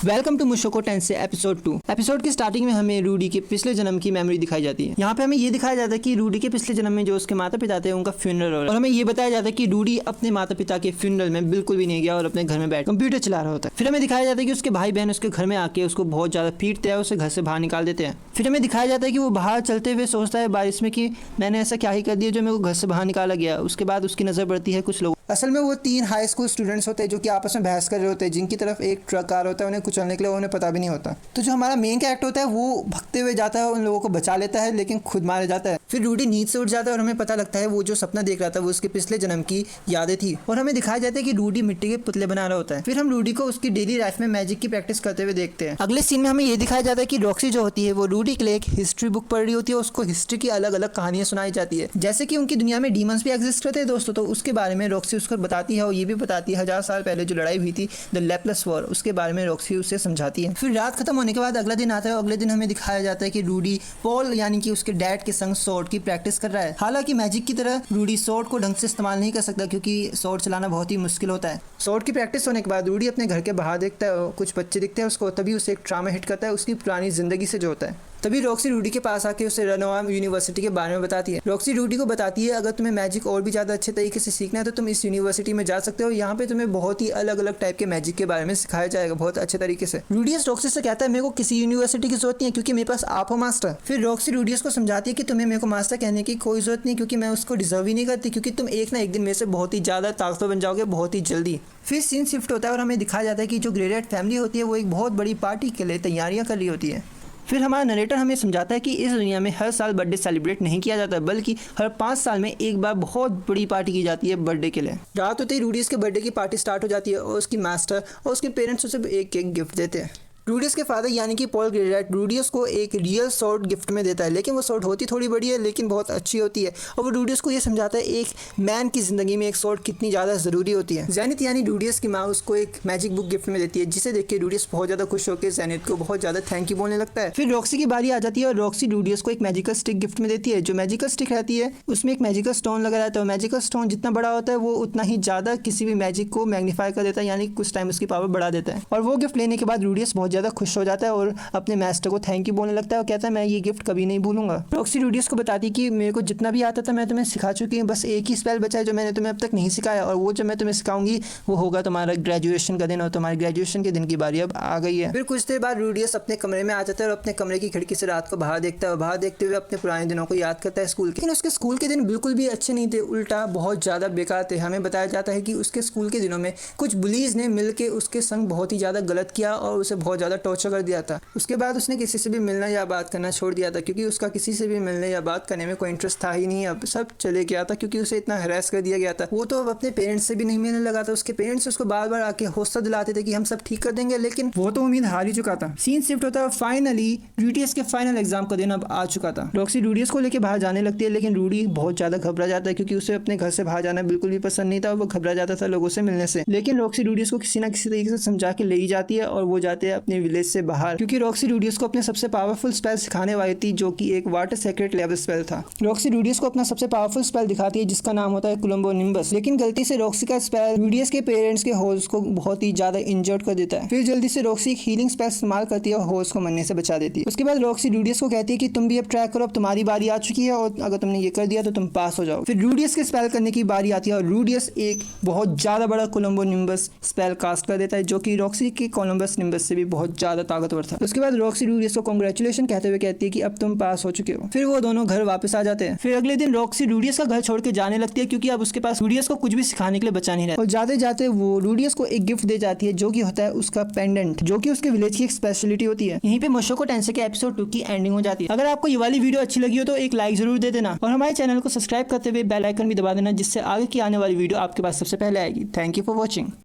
Welcome to मुशोको tenses episode 2। Episode की starting में हमें रूडी के पिछले जन्म की मेमोरी दिखाई जाती है। यहाँ पे हमें ये दिखाया जाता है कि रूडी के पिछले जन्म में जो उसके माता पिता थे उनका फ्यूनरल हो रहा है और हमें ये बताया जाता है कि रूडी अपने माता पिता के फ्यूनरल में बिल्कुल भी नहीं गया और अपने घर में बैठ कंप्यूटर चला रहा होता है। फिर हमें दिखाया जाता है कि उसके भाई बहन उसके घर में आके उसको बहुत ज्यादा पीटते हैं, उसे घर से बाहर निकाल देते हैं। फिर हमें दिखाया जाता है कि वो बाहर चलते हुए सोचता है बारिश में कि मैंने ऐसा क्या ही कर दिया जो मेरे को घर से बाहर निकाला गया। उसके बाद उसकी नजर पड़ती है कुछ लोग। असल में वो 3 हाई स्कूल स्टूडेंट्स होते हैं जो कि आपस में बहस कर रहे होते हैं, जिनकी तरफ एक ट्रक आ रहा होता है, उन्हें कुचलने के लिए उन्हें पता भी नहीं होता। तो जो हमारा मेन कैरेक्टर होता है वो भगते हुए जाता है, उन लोगों को बचा लेता है, लेकिन खुद मारा जाता है। फिर रूडी नींद से उठ जाता है और हमें पता लगता है वो जो सपना देख रहा था वो उसके पिछले जन्म की यादें थी और हमें दिखाया जाता है कि रूडी मिट्टी के पुतले बना रहा होता है। फिर हम रूडी को उसकी डेली लाइफ में मैजिक की प्रैक्टिस करते हुए देखते हैं। अगले सीन में हमें ये दिखाया जाता है कि रॉक्सी जो होती है वो रूडी के लिए एक हिस्ट्री बुक पढ़ रही होती है, उसको हिस्ट्री की अलग अलग कहानियां सुनाई जाती है। जैसे कि उनकी दुनिया में डीमंस भी एग्जिस्ट करते हैं दोस्तों, तो उसके बारे में रॉक्सी उसको बताती है और ये भी बताती है 1000 साल पहले जो लड़ाई हुई थी द लेपलेस वॉर, उसके बारे में रॉक्सी उसे समझाती है। फिर रात खत्म होने के बाद अगला दिन आता है और अगले दिन हमें दिखाया जाता है कि रूडी पॉल यानी कि उसके डैड के संग स्वॉर्ड की प्रैक्टिस कर रहा है। हालांकि मैजिक की तरह रूडी स्वॉर्ड को ढंग से इस्तेमाल नहीं कर सकता क्योंकि स्वॉर्ड चलाना बहुत ही मुश्किल होता है। स्वॉर्ड की प्रैक्टिस होने के बाद रूडी अपने घर के बाहर देखता है और कुछ बच्चे दिखते हैं उसको, तभी उसे एक ट्रामा हिट करता है उसकी पुरानी जिंदगी से जो होता है। तभी रॉक्सी रूडी के पास आके उसे रनोवा यूनिवर्सिटी के बारे में बताती है। रॉक्सी रूडी को बताती है अगर तुम्हें मैजिक और भी ज़्यादा अच्छे तरीके से सीखना है तो तुम इस यूनिवर्सिटी में जा सकते हो, यहाँ पे तुम्हें बहुत ही अलग अलग टाइप के मैजिक के बारे में सिखाया जाएगा बहुत अच्छे तरीके से। रूडियस रॉक्सी से कहता है मेरे को किसी यूनिवर्सिटी की जरूरत नहीं है क्योंकि मेरे पास आप हो मास्टर। फिर रॉक्सी रूडियस को समझाती है कि तुम्हें मेरे को मास्टर कहने की कोई जरूरत नहीं क्योंकि मैं उसको डिजर्व ही नहीं करती, क्योंकि तुम एक ना एक दिन मेरे से बहुत ही ज़्यादा ताकतवर बन जाओगे बहुत ही जल्दी। फिर सीन शिफ्ट होता है और हमें दिखाया जाता है कि जो ग्रेडेड फैमिली होती है वो एक बहुत बड़ी पार्टी के लिए तैयारियां कर रही होती है। फिर हमारा नरेटर हमें समझाता है कि इस दुनिया में हर साल बर्थडे सेलिब्रेट नहीं किया जाता बल्कि हर 5 साल में एक बार बहुत बड़ी पार्टी की जाती है बर्थडे के लिए। रात होते ही रूडीज के बर्थडे की पार्टी स्टार्ट हो जाती है और उसकी मास्टर और उसके पेरेंट्स उसे एक एक गिफ्ट देते हैं। रूडियस के फादर यानी कि पॉल ग्रेडेट रूडियस को एक रियल स्वॉर्ड गिफ्ट में देता है, लेकिन वो स्वॉर्ड होती थोड़ी बड़ी है लेकिन बहुत अच्छी होती है और वो रूडियस को ये समझाता है एक मैन की जिंदगी में एक स्वॉर्ड कितनी ज़्यादा ज़रूरी होती है। जेनिथ यानी रूडियस की माँ उसको एक मैजिक बुक गिफ्ट में देती है जिसे देख के रूडियस बहुत ज़्यादा खुश होकर जेनिथ को बहुत ज़्यादा थैंक यू बोलने लगता है। फिर रॉक्सी की बारी आ जाती है और रॉक्सी रूडियस को एक मैजिकल स्टिक गिफ्ट में देती है। जो मैजिकल स्टिक रहती है उसमें एक मैजिकल स्टोन लगा रहता है और मैजिकल स्टोन जितना बड़ा होता है वो उतना ही ज़्यादा किसी भी मैजिक को मैग्नीफाई कर देता है, यानी कुछ टाइम उसकी पावर बढ़ा देता है। और वो गिफ्ट लेने के बाद रूडियस बहुत ज़्यादा खुश हो जाता है और अपने मास्टर को थैंक यू बोलने लगता है और कहता है मैं ये गिफ्ट कभी नहीं भूलूंगा। रॉक्सी रूडियस को बताती है कि मेरे को जितना भी आता था मैं तुम्हें सिखा चुकी हूँ, बस एक ही स्पेल बचा है जो मैंने तुम्हें अब तक नहीं सिखाया और वो जब मैं तुम्हें सिखाऊंगी वो होगा तुम्हारा ग्रेजुएशन का दिन और तुम्हारे ग्रेजुएशन के दिन की बारी अब आ गई है। फिर कुछ देर बाद रूडियस अपने कमरे में आ जाता है और अपने कमरे की खिड़की से रात को बाहर देखता है और बाहर देखते हुए अपने पुराने दिनों को याद करता है स्कूल के। लेकिन उसके स्कूल के दिन बिल्कुल भी अच्छे नहीं थे, उल्टा बहुत ज़्यादा बेकार थे। हमें बताया जाता है कि उसके स्कूल के दिनों में कुछ बुलीज ने मिलकर उसके संग बहुत ही ज़्यादा गलत किया और उसे बहुत ज़्यादा टॉर्चर कर दिया था। उसके बाद उसने किसी से भी मिलना या बात करना छोड़ दिया था क्योंकि उसका किसी से भी मिलने या बात करने में कोई इंटरेस्ट था ही नहीं। अब सब चले गया था क्योंकि उसे इतना हरास कर दिया गया था। वो तो अब अपने पेरेंट्स से भी नहीं मिलने लगा था। उसके पेरेंट्स उसको बार बार आके हौसला दिलाते थे कि हम सब ठीक कर देंगे, लेकिन वो तो उम्मीद हार ही चुका था। सीन शिफ्ट होता है और फाइनली रूडियस के फाइनल एग्जाम का दिन अब आ चुका था। रॉक्सी रूडियस को लेकर बाहर जाने लगती है लेकिन रूडी बहुत ज्यादा घबरा जाता है क्योंकि उसे अपने घर से बाहर जाना बिल्कुल भी पसंद नहीं था और वो घबरा जाता था लोगों से मिलने से। लेकिन रॉक्सी रूडियस को किसी ना किसी तरीके से समझा के ले ही जाती है और वो जाते हैं अपने विलेज से बाहर क्योंकि रॉक्सी रूडियस को अपने सबसे पावरफुल स्पेल सिखाने वाली थी जो कि एक वाटर सेक्रेट लेवल स्पेल था। रॉक्सी रूडियस को अपना सबसे पावरफुल स्पेल दिखाती है जिसका नाम होता है कोलंबो निम्बस, लेकिन गलती से रॉक्सी का स्पेल रूडियस के पेरेंट्स के होर्स को बहुत ही ज्यादा इंजर्ड कर देता है। फिर जल्दी से रॉक्सी एक हीलिंग स्पेल इस्तेमाल करती है और होर्स को मरने से बचा देती है। उसके बाद रॉक्सी रूडियस को कहती है कि तुम भी अब ट्राई करो, अब तुम्हारी बारी आ चुकी है और अगर तुमने ये कर दिया तो तुम पास हो जाओ। फिर रूडियस के स्पेल करने की बारी आती है और रूडियस एक बहुत ज्यादा बड़ा कोलंबो निम्बस स्पेल कास्ट कर देता है जो कि रॉक्सी के कोलंबस निम्बस से भी बहुत ज्यादा ताकतवर था। उसके बाद रॉक्सी रूडियस को कांग्रेचुलेशन कहते हुए कहती है कि अब तुम पास हो चुके हो। फिर वो दोनों घर वापस आ जाते हैं। फिर अगले दिन रॉक्सी रूडियस का घर छोड़ के जाने लगती है क्योंकि अब उसके पास रूडियस को कुछ भी सिखाने के लिए बचा नहीं रहा और जाते जाते वो रूडियस को एक गिफ्ट दे जाती है जो कि होता है उसका पेंडेंट, जो कि उसके विलेज की एक स्पेशलिटी होती है। यहीं पे मुशोको टेंसे के एपिसोड 2 की एंडिंग हो जाती है। अगर आपको ये वाली वीडियो अच्छी लगी हो तो एक लाइक जरूर दे देना और हमारे चैनल को सब्सक्राइब करते हुए बेल आइकन भी दबा देना जिससे आगे की आने वाली वीडियो आपके पास सबसे पहले आएगी। Thank you for watching.